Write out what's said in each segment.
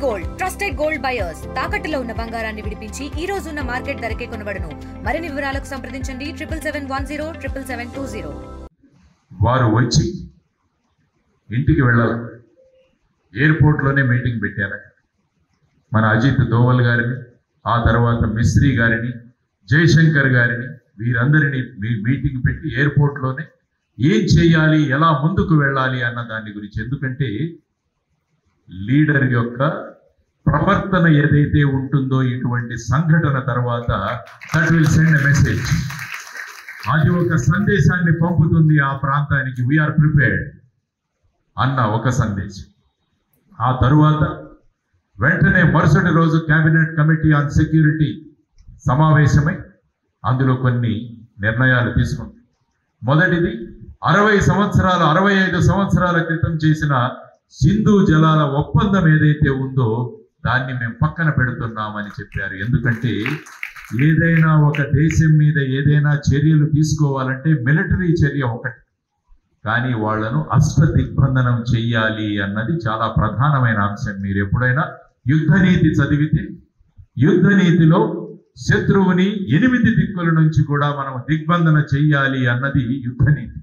Gold trusted gold buyers తాకట్టులో ఉన్న బంగారాన్ని విడిపించి ఈ రోజు ఉన్న మార్కెట్ ధరకే కొనబడును. మరిన్ని వివరాలకు సంప్రదించండి 77107720. వారు వచ్చి ఇంటికి వెళ్ళాలి. ఎయిర్పోర్ట్ లోనే మీటింగ్ పెట్టారు. మన అజిత్ దోవల్ గారిని, ఆ తర్వాత మిస్త్రీ గారిని, జయశంకర్ గారిని, వీరందరినీ మీటింగ్ పెట్టి ఎయిర్పోర్ట్ లోనే ఏం చేయాలి, ఎలా ముందుకు వెళ్ళాలి అన్న దాని గురించి. ఎందుకంటే లీడర్ యొక్క ప్రవర్తన ఏదైతే ఉంటుందో ఇటువంటి సంఘటన తర్వాత that will send a message, అది ఒక సందేశాన్ని పంపుతుంది ఆ ప్రాంతానికి. వీఆర్ ప్రిపేర్డ్ అన్న ఒక సందేశం. ఆ తరువాత వెంటనే మరుసటి రోజు కేబినెట్ కమిటీ ఆన్ సెక్యూరిటీ సమావేశమై అందులో కొన్ని నిర్ణయాలు తీసుకుంది. మొదటిది 65 సంవత్సరాల క్రితం చేసిన సింధు జలాల ఒప్పందం ఏదైతే ఉందో దాన్ని మేము పక్కన పెడుతున్నామని చెప్పారు. ఎందుకంటే ఏదైనా ఒక దేశం మీద ఏదైనా చర్యలు తీసుకోవాలంటే మిలిటరీ చర్య ఒకటి, కానీ వాళ్లను అష్టదిగ్బంధనం చెయ్యాలి అన్నది చాలా ప్రధానమైన అంశం. మీరు ఎప్పుడైనా యుద్ధ నీతి చదివితే యుద్ధ నీతిలో శత్రువుని 8 దిక్కుల నుంచి కూడా మనం దిగ్బంధన చెయ్యాలి అన్నది యుద్ధ నీతి.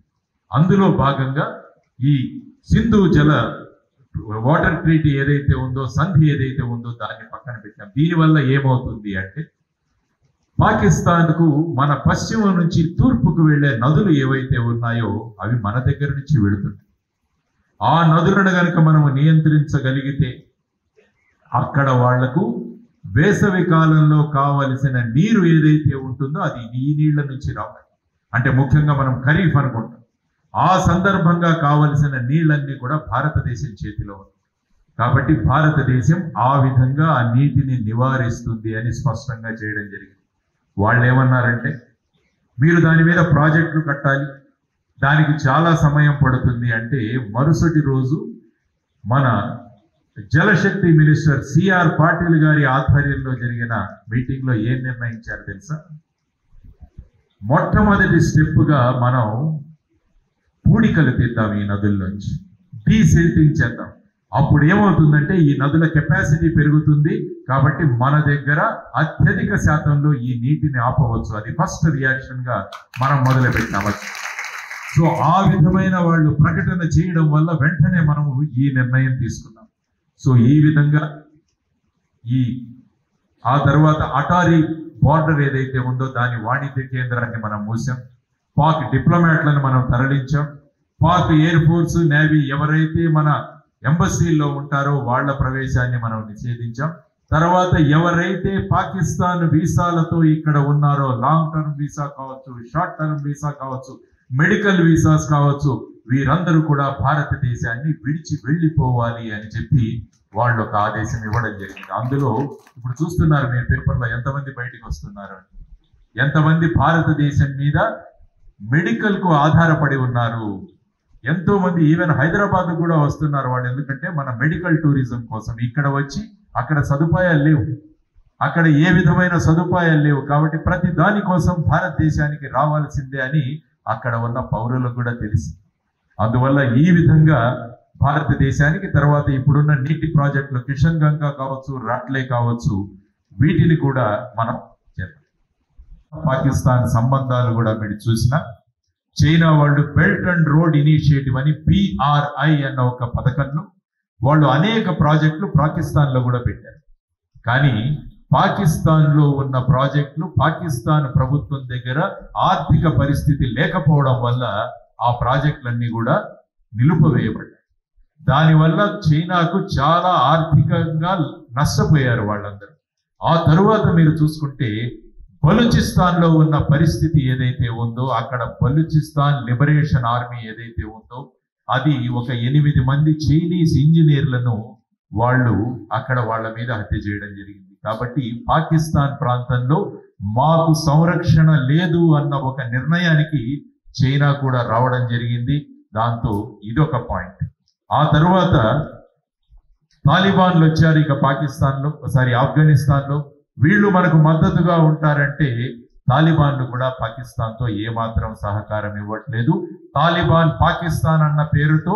అందులో భాగంగా ఈ సింధు జల వాటర్ ట్రీటీ ఏదైతే ఉందో, సంధి ఏదైతే ఉందో దాన్ని పక్కన పెట్టాం. దీనివల్ల ఏమవుతుంది అంటే పాకిస్తాన్కు మన పశ్చిమ నుంచి తూర్పుకు వెళ్లే నదులు ఏవైతే ఉన్నాయో అవి మన దగ్గర నుంచి వెళుతుంది. ఆ నదులను కనుక మనము నియంత్రించగలిగితే అక్కడ వాళ్లకు వేసవి కాలంలో కావలసిన నీరు ఏదైతే ఉంటుందో అది ఈ నీళ్ల నుంచి రావాలి. అంటే ముఖ్యంగా మనం ఖరీఫ్ అనుకుంటాం. ఆ సందర్భంగా కావలసిన నీళ్ళన్నీ కూడా భారతదేశం చేతిలో ఉంది. కాబట్టి భారతదేశం ఆ విధంగా ఆ నీటిని నివారిస్తుంది అని స్పష్టంగా చేయడం జరిగింది. వాళ్ళు ఏమన్నారంటే మీరు దాని మీద ప్రాజెక్టులు కట్టాలి, దానికి చాలా సమయం పడుతుంది అంటే మరుసటి రోజు మన జలశక్తి మినిస్టర్ సిఆర్ పాటిల్ గారి ఆధ్వర్యంలో జరిగిన మీటింగ్ లో ఏం నిర్ణయించారు తెలుసా? మొట్టమొదటి స్టెప్ గా మనం పూడికలు తీద్దాం, ఈ నదుల్లోంచి డీసిల్టింగ్ చేద్దాం. అప్పుడు ఏమవుతుందంటే ఈ నదుల కెపాసిటీ పెరుగుతుంది, కాబట్టి మన దగ్గర అత్యధిక శాతంలో ఈ నీటిని ఆపవచ్చు. అది ఫస్ట్ రియాక్షన్ గా మనం మొదలు పెట్టవచ్చు. సో ఆ విధమైన వాళ్ళు ప్రకటన చేయడం వల్ల వెంటనే మనము ఈ నిర్ణయం తీసుకున్నాం. సో ఈ విధంగా ఆ తర్వాత అటారీ బార్డర్ ఏదైతే ఉందో దాని వాణిజ్య కేంద్రాన్ని మనం మూసాం. పాక్ డిప్లొమాట్లను మనం తరలించాం. పాక్ ఎయిర్ ఫోర్స్, నేవీ ఎవరైతే మన ఎంబసీల్లో ఉంటారో వాళ్ళ ప్రవేశాన్ని మనం నిషేధించాం. తర్వాత ఎవరైతే పాకిస్తాన్ వీసాలతో ఇక్కడ ఉన్నారో, లాంగ్ టర్మ్ వీసా కావచ్చు, షార్ట్ టర్మ్ వీసా కావచ్చు, మెడికల్ వీసాస్ కావచ్చు, వీరందరూ కూడా భారతదేశాన్ని విడిచి వెళ్ళిపోవాలి అని చెప్పి వాళ్ళు ఒక ఆదేశం ఇవ్వడం జరిగింది. అందులో ఇప్పుడు చూస్తున్నారు మీరు పేపర్లో ఎంతమంది బయటికి వస్తున్నారు, ఎంతమంది భారతదేశం మీద మెడికల్ కు ఆధారపడి ఉన్నారు. ఎంతో మంది ఈవెన్ హైదరాబాద్ కూడా వస్తున్నారు వాళ్ళు. ఎందుకంటే మన మెడికల్ టూరిజం కోసం ఇక్కడ వచ్చి అక్కడ సదుపాయాలు లేవు, అక్కడ ఏ విధమైన సదుపాయాలు లేవు, కాబట్టి ప్రతి దాని కోసం భారతదేశానికి రావాల్సిందే అని అక్కడ ఉన్న పౌరులకు కూడా తెలిసి, అందువల్ల ఈ విధంగా భారతదేశానికి తర్వాత ఇప్పుడున్న నీటి ప్రాజెక్టులు కిషన్ గంగా కావచ్చు, రాట్లే కావచ్చు, వీటిని కూడా మనం చేద్దాం. పాకిస్తాన్ సంబంధాలు కూడా మీరు చూసినా చైనా వాళ్ళు బెల్ట్ అండ్ రోడ్ ఇనిషియేటివ్ అని PRI అన్న ఒక పథకంలో వాళ్ళు అనేక ప్రాజెక్టులు పాకిస్తాన్ లో కూడా పెట్టారు. కానీ పాకిస్తాన్ లో ఉన్న ప్రాజెక్టులు పాకిస్తాన్ ప్రభుత్వం దగ్గర ఆర్థిక పరిస్థితి లేకపోవడం వల్ల ఆ ప్రాజెక్టులన్నీ కూడా నిలుపువేయబడ్డాయి. దానివల్ల చైనాకు చాలా ఆర్థికంగా నష్టపోయారు వాళ్ళందరూ. ఆ తరువాత మీరు చూసుకుంటే బలూచిస్తాన్ లో ఉన్న పరిస్థితి ఏదైతే ఉందో, అక్కడ బలూచిస్తాన్ లిబరేషన్ ఆర్మీ ఏదైతే ఉందో అది ఒక 8 మంది చైనీస్ ఇంజనీర్లను వాళ్ళు అక్కడ వాళ్ళ మీద హత్య చేయడం జరిగింది. కాబట్టి పాకిస్తాన్ ప్రాంతంలో మాకు సంరక్షణ లేదు అన్న ఒక నిర్ణయానికి చైనా కూడా రావడం జరిగింది. దాంతో ఇదొక పాయింట్. ఆ తర్వాత తాలిబాన్లు వచ్చారు ఇక పాకిస్తాన్లో, ఆఫ్ఘనిస్తాన్లో. వీళ్ళు మనకు మద్దతుగా ఉంటారంటే తాలిబాన్లు కూడా పాకిస్తాన్తో ఏమాత్రం సహకారం ఇవ్వట్లేదు. తాలిబాన్ పాకిస్తాన్ అన్న పేరుతో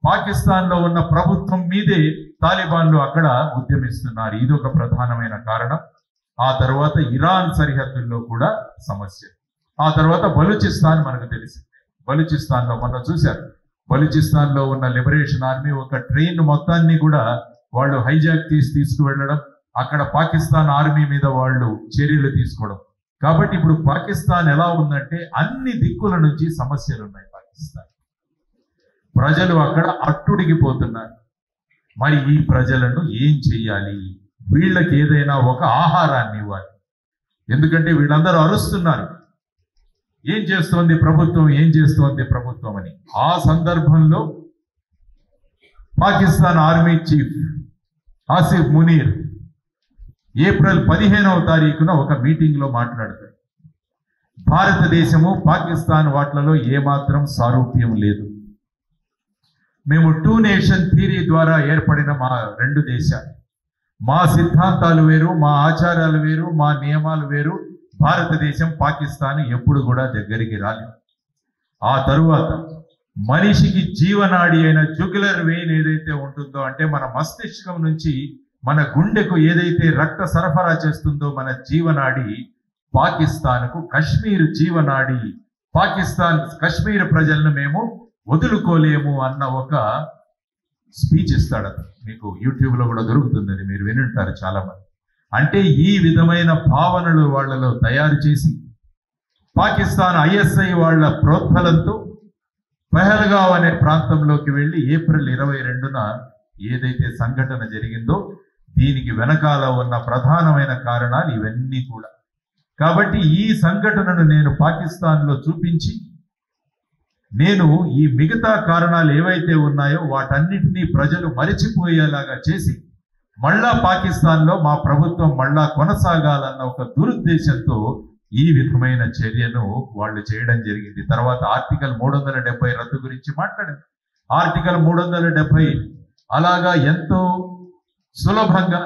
పాకిస్తాన్లో ఉన్న ప్రభుత్వం మీదే తాలిబాన్లు అక్కడ ఉద్యమిస్తున్నారు. ఇది ఒక ప్రధానమైన కారణం. ఆ తర్వాత ఇరాన్ సరిహద్దుల్లో కూడా సమస్య. ఆ తర్వాత బలూచిస్తాన్ మనకు తెలిసింది. బలూచిస్తాన్లో మొన్న చూశారు, బలూచిస్తాన్లో ఉన్న లిబరేషన్ ఆర్మీ ఒక ట్రైన్ మొత్తాన్ని కూడా వాళ్ళు హైజాక్ తీసుకువెళ్ళడం, అక్కడ పాకిస్తాన్ ఆర్మీ మీద వాళ్ళు చర్యలు తీసుకోవడం. కాబట్టి ఇప్పుడు పాకిస్తాన్ ఎలా ఉందంటే అన్ని దిక్కుల నుంచి సమస్యలు ఉన్నాయి. పాకిస్తాన్ ప్రజలు అక్కడ అట్టుడిగిపోతున్నారు. మరి ఈ ప్రజలను ఏం చెయ్యాలి? వీళ్ళకి ఏదైనా ఒక ఆహారాన్ని ఇవ్వాలి. ఎందుకంటే వీళ్ళందరూ అరుస్తున్నారు, ఏం చేస్తోంది ప్రభుత్వం, ఏం చేస్తోంది ప్రభుత్వం అని. ఆ సందర్భంలో Pakistan army chief Asif Munir April 15వ తారీఖున ఒక మీటింగ్లో మాట్లాడతాడు. భారతదేశము పాకిస్తాన్ వాట్లలో ఏమాత్రం సారూప్యం లేదు. మేము 2 నేషన్ థియరీ ద్వారా ఏర్పడిన మా 2 దేశాలు, మా సిద్ధాంతాలు వేరు, మా ఆచారాలు వేరు, మా నియమాలు వేరు. భారతదేశం పాకిస్తాన్ ఎప్పుడు కూడా దగ్గరికి రాలేదు. ఆ తరువాత మనిషికి జీవనాడి అయిన జుగులర్ వెయిన్ ఏదైతే ఉంటుందో, అంటే మన మస్తిష్కం నుంచి మన గుండెకు ఏదైతే రక్త సరఫరా చేస్తుందో మన జీవనాడి, పాకిస్తాన్కు కశ్మీర్ జీవనాడి. పాకిస్తాన్ కశ్మీర్ ప్రజలను మేము వదులుకోలేము అన్న ఒక స్పీచ్ ఇస్తాడు. మీకు యూట్యూబ్లో కూడా దొరుకుతుంది, అది మీరు వినుంటారు చాలా మంది. అంటే ఈ విధమైన భావనలు వాళ్ళలో తయారు చేసి పాకిస్తాన్ ISI వాళ్ళ ప్రోత్బలంతో పహల్గావ్ అనే ప్రాంతంలోకి వెళ్ళి ఏప్రిల్ 22న ఏదైతే సంఘటన జరిగిందో, దీనికి వెనకాల ఉన్న ప్రధానమైన కారణాలు ఇవన్నీ కూడా. కాబట్టి ఈ సంఘటనను నేను పాకిస్తాన్లో చూపించి, నేను ఈ మిగతా కారణాలు ఏవైతే ఉన్నాయో వాటన్నిటినీ ప్రజలు మరిచిపోయేలాగా చేసి మళ్ళా పాకిస్తాన్లో మా ప్రభుత్వం మళ్ళా కొనసాగాలన్న ఒక దురుద్దేశంతో ఈ విధమైన చర్యను వాళ్ళు చేయడం జరిగింది. తర్వాత ఆర్టికల్ 370 రద్దు గురించి మాట్లాడారు. ఆర్టికల్ 370 అలాగా ఎంతో సులభంగా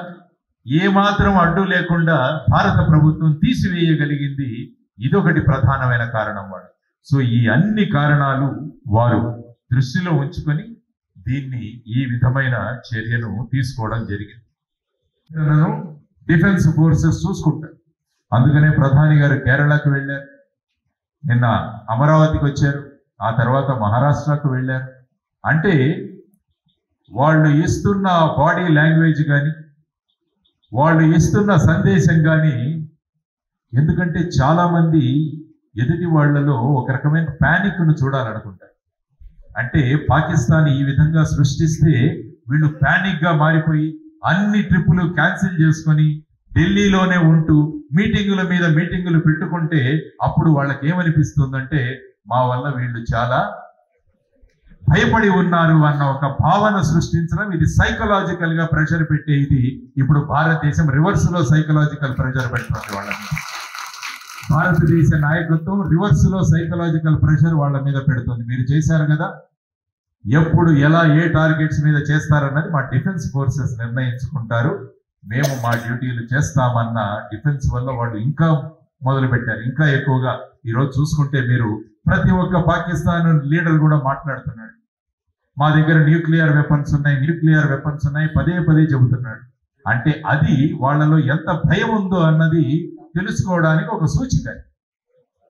ఏమాత్రం అడ్డు లేకుండా భారత ప్రభుత్వం తీసివేయగలిగింది. ఇదొకటి ప్రధానమైన కారణం వాడు. సో ఈ అన్ని కారణాలు వారు దృష్టిలో ఉంచుకొని దీన్ని ఈ విధమైన చర్యను తీసుకోవడం జరిగింది. డిఫెన్స్ ఫోర్సెస్ చూసుకుంటారు. అందుకనే ప్రధాని గారు కేరళకు వెళ్ళారు, నిన్న అమరావతికి వచ్చారు, ఆ తర్వాత మహారాష్ట్రకు వెళ్ళారు. అంటే వాళ్ళు ఇస్తున్న బాడీ లాంగ్వేజ్ కానీ, వాళ్ళు ఇస్తున్న సందేశం కానీ, ఎందుకంటే చాలామంది ఎదుటి వాళ్లలో ఒక రకమైన ప్యానిక్ను చూడాలనుకుంటారు. అంటే పాకిస్తాన్ ఈ విధంగా సృష్టిస్తే వీళ్ళు ప్యానిక్గా మారిపోయి అన్ని ట్రిప్పులు క్యాన్సిల్ చేసుకొని ఢిల్లీలోనే ఉంటూ మీటింగుల మీద మీటింగులు పెట్టుకుంటే అప్పుడు వాళ్ళకి ఏమనిపిస్తుందంటే మా వల్ల వీళ్ళు చాలా భయపడి ఉన్నారు అన్న ఒక భావన సృష్టించడం. ఇది సైకలాజికల్ గా ప్రెషర్ పెట్టే ఇది ఇప్పుడు భారతదేశం రివర్స్ లో సైకలాజికల్ ప్రెషర్ పెడుతుంది వాళ్ళని. భారతదేశ నాయకత్వం రివర్స్ లో సైకలాజికల్ ప్రెషర్ వాళ్ళ మీద పెడుతుంది. మీరు చేశారు కదా, ఎప్పుడు ఎలా ఏ టార్గెట్స్ మీద చేస్తారన్నది మా డిఫెన్స్ ఫోర్సెస్ నిర్ణయించుకుంటారు. మేము మా డ్యూటీలు చేస్తామన్న డిఫెన్స్ వల్ల వాళ్ళు ఇంకా మొదలు పెట్టారు, ఇంకా ఎక్కువగా. ఈరోజు చూసుకుంటే మీరు ప్రతి ఒక్క పాకిస్తాన్ లీడర్ కూడా మాట్లాడుతున్నాడు, మా దగ్గర న్యూక్లియర్ వెపన్స్ ఉన్నాయి, పదే పదే చెబుతున్నాడు. అంటే అది వాళ్ళలో ఎంత భయం ఉందో అన్నది తెలుసుకోవడానికి ఒక సూచిక.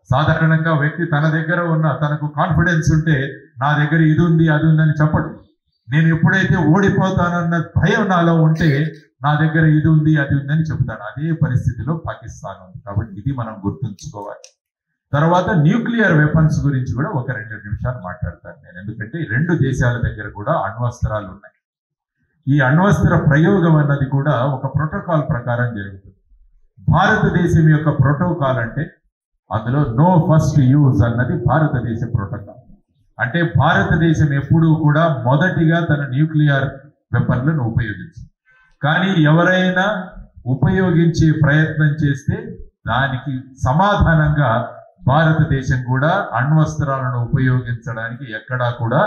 సాధారణంగా వ్యక్తి తన దగ్గర ఉన్న తనకు కాన్ఫిడెన్స్ ఉంటే నా దగ్గర ఇది ఉంది అది ఉందని చెప్పడు. నేను ఎప్పుడైతే ఓడిపోతానన్న భయం నాలో ఉంటే నా దగ్గర ఇది ఉంది అది ఉందని చెబుతాను. అదే పరిస్థితిలో పాకిస్తాన్ ఉంది. కాబట్టి ఇది మనం గుర్తుంచుకోవాలి. తర్వాత న్యూక్లియర్ వెపన్స్ గురించి కూడా ఒక 2 నిమిషాలు మాట్లాడతాను నేను. ఎందుకంటే 2 దేశాల దగ్గర కూడా అణ్వస్త్రాలు ఉన్నాయి. ఈ అణ్వస్త్ర ప్రయోగం అన్నది కూడా ఒక ప్రోటోకాల్ ప్రకారం జరుగుతుంది. భారతదేశం యొక్క ప్రోటోకాల్ అంటే అందులో నో ఫస్ట్ యూజ్ అన్నది భారతదేశ ప్రోటోకాల్. అంటే భారతదేశం ఎప్పుడూ కూడా మొదటిగా తన న్యూక్లియర్ వెపన్లను ఉపయోగించింది. కానీ ఎవరైనా ఉపయోగించే ప్రయత్నం చేస్తే దానికి సమాధానంగా భారతదేశం కూడా అణ్వస్త్రాలను ఉపయోగించడానికి ఎక్కడా కూడా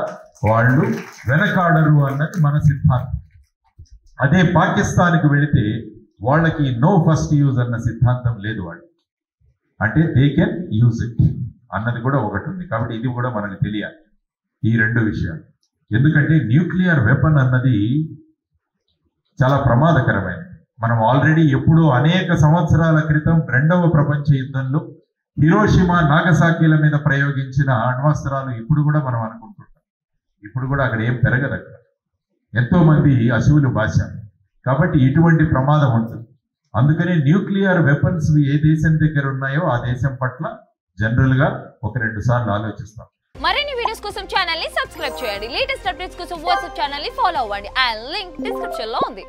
వాళ్ళు వెనకాడరు అన్నది మన సిద్ధాంతం. అదే పాకిస్తాన్కి వెళితే వాళ్ళకి నో ఫస్ట్ యూజ్ అన్న సిద్ధాంతం లేదు. వాళ్ళు అంటే దే కెన్ యూజ్ ఇట్ అన్నది కూడా ఒకటి ఉంది. కాబట్టి ఇది కూడా మనకు తెలియాలి, ఈ 2 విషయాలు. ఎందుకంటే న్యూక్లియర్ వెపన్ అన్నది చాలా ప్రమాదకరమైనది. మనం ఆల్రెడీ ఎప్పుడో అనేక సంవత్సరాల క్రితం 2వ ప్రపంచ యుద్ధంలో హిరోషిమా నాగసాకిల మీద ప్రయోగించిన అణ్వస్త్రాలు ఇప్పుడు కూడా మనం అనుకుంటుంటాం. ఇప్పుడు కూడా అక్కడ ఏం పెరగదు, అక్కడ ఎంతో మంది అశువులు బాశారు. కాబట్టి ఇటువంటి ప్రమాదం ఉంటుంది. అందుకనే న్యూక్లియర్ వెపన్స్ ఏ దేశం దగ్గర ఉన్నాయో ఆ దేశం పట్ల జనరల్ గా 1-2 సార్లు ఆలోచిస్తాం. మరిన్ని వీడియోస్ కోసం ఛానల్ ని సబ్స్క్రైబ్ చేయండి. లేటెస్ట్ అప్డేట్స్ కోసం వాట్సాప్ ఛానల్ ని ఫాలో అవ్వండి. ఆ లింక్ డిస్క్రిప్షన్ లో ఉంది.